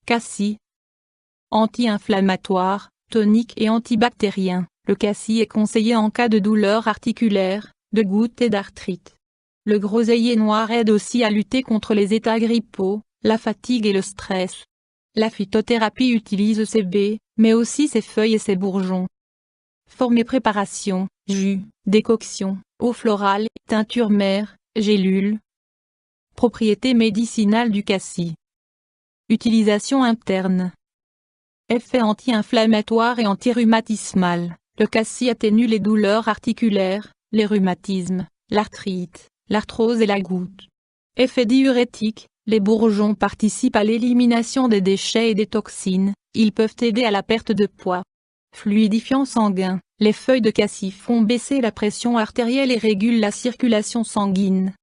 Cassis. Anti-inflammatoire, tonique et antibactérien, le cassis est conseillé en cas de douleurs articulaires, de gouttes et d'arthrite. Le groseillier noir aide aussi à lutter contre les états grippaux, la fatigue et le stress. La phytothérapie utilise ses baies, mais aussi ses feuilles et ses bourgeons. Forme et préparation, jus, décoction, eau florale, teinture mère, gélules. Propriétés médicinales du cassis. Utilisation interne. Effet anti-inflammatoire et antirhumatismal. Le cassis atténue les douleurs articulaires, les rhumatismes, l'arthrite, l'arthrose et la goutte. Effet diurétique. Les bourgeons participent à l'élimination des déchets et des toxines, ils peuvent aider à la perte de poids. Fluidifiant sanguin. Les feuilles de cassis font baisser la pression artérielle et régulent la circulation sanguine.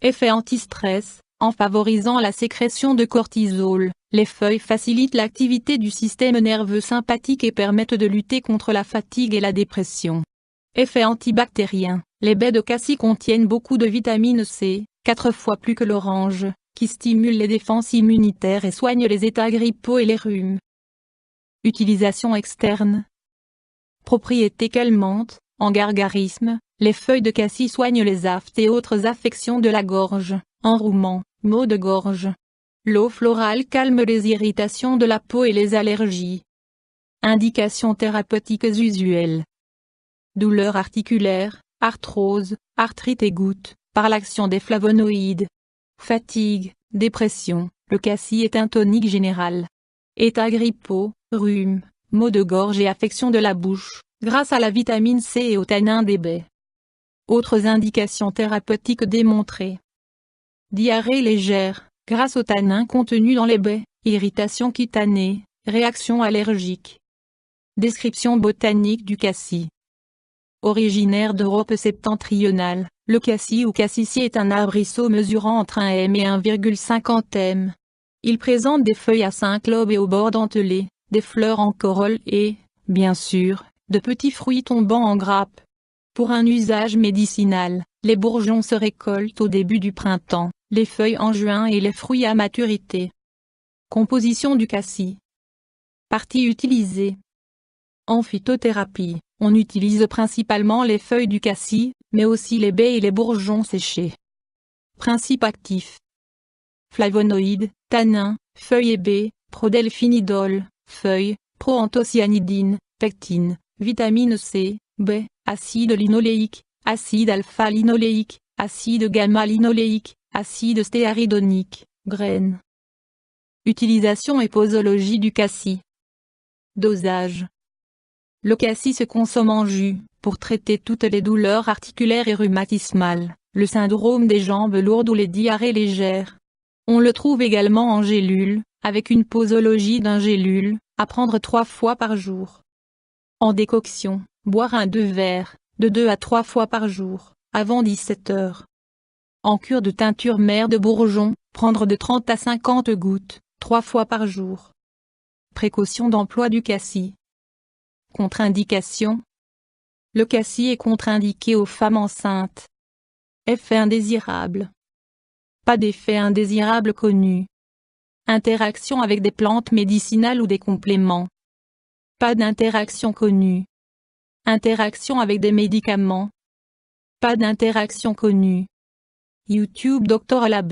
Effet anti-stress. En favorisant la sécrétion de cortisol, les feuilles facilitent l'activité du système nerveux sympathique et permettent de lutter contre la fatigue et la dépression. Effet antibactérien. Les baies de cassis contiennent beaucoup de vitamine C, 4 fois plus que l'orange, qui stimule les défenses immunitaires et soigne les états grippaux et les rhumes. Utilisation externe. Propriétés calmantes, en gargarisme, les feuilles de cassis soignent les aphtes et autres affections de la gorge, enrouement, maux de gorge. L'eau florale calme les irritations de la peau et les allergies. Indications thérapeutiques usuelles. Douleurs articulaires, arthrose, arthrite et goutte, par l'action des flavonoïdes. Fatigue, dépression, le cassis est un tonique général. États grippaux, rhume, maux de gorge et affections de la bouche, grâce à la vitamine C et au tanin des baies. Autres indications thérapeutiques démontrées. Diarrhée légère, grâce au tanin contenu dans les baies, irritation cutanée, réaction allergique. Description botanique du cassis. Originaire d'Europe septentrionale, le cassis ou cassissier est un arbrisseau mesurant entre 1 m et 1,50 m. Il présente des feuilles à 5 lobes et aux bords dentelés, des fleurs en corolle et, bien sûr, de petits fruits tombant en grappes. Pour un usage médicinal, les bourgeons se récoltent au début du printemps, les feuilles en juin et les fruits à maturité. Composition du cassis. Parties utilisées. En phytothérapie, on utilise principalement les feuilles du cassis, mais aussi les baies et les bourgeons séchés. Principe actif. Flavonoïdes, tanins, feuilles et baies, prodelphinidol, feuilles, proanthocyanidine, pectine, vitamine C, baies, acide linoléique, acide alpha-linoléique, acide gamma-linoléique, acide stéaridonique, graines. Utilisation et posologie du cassis. Dosage. Le cassis se consomme en jus, pour traiter toutes les douleurs articulaires et rhumatismales, le syndrome des jambes lourdes ou les diarrhées légères. On le trouve également en gélule, avec une posologie d'un gélule, à prendre 3 fois par jour. En décoction, boire un 2 verres, de 2 à 3 fois par jour, avant 17 heures. En cure de teinture mère de bourgeon, prendre de 30 à 50 gouttes, 3 fois par jour. Précaution d'emploi du cassis. Contre-indication. Le cassis est contre-indiqué aux femmes enceintes. Effet indésirable. Pas d'effet indésirable connu. Interaction avec des plantes médicinales ou des compléments. Pas d'interaction connue. Interaction avec des médicaments. Pas d'interaction connue. YouTube Dr Lab.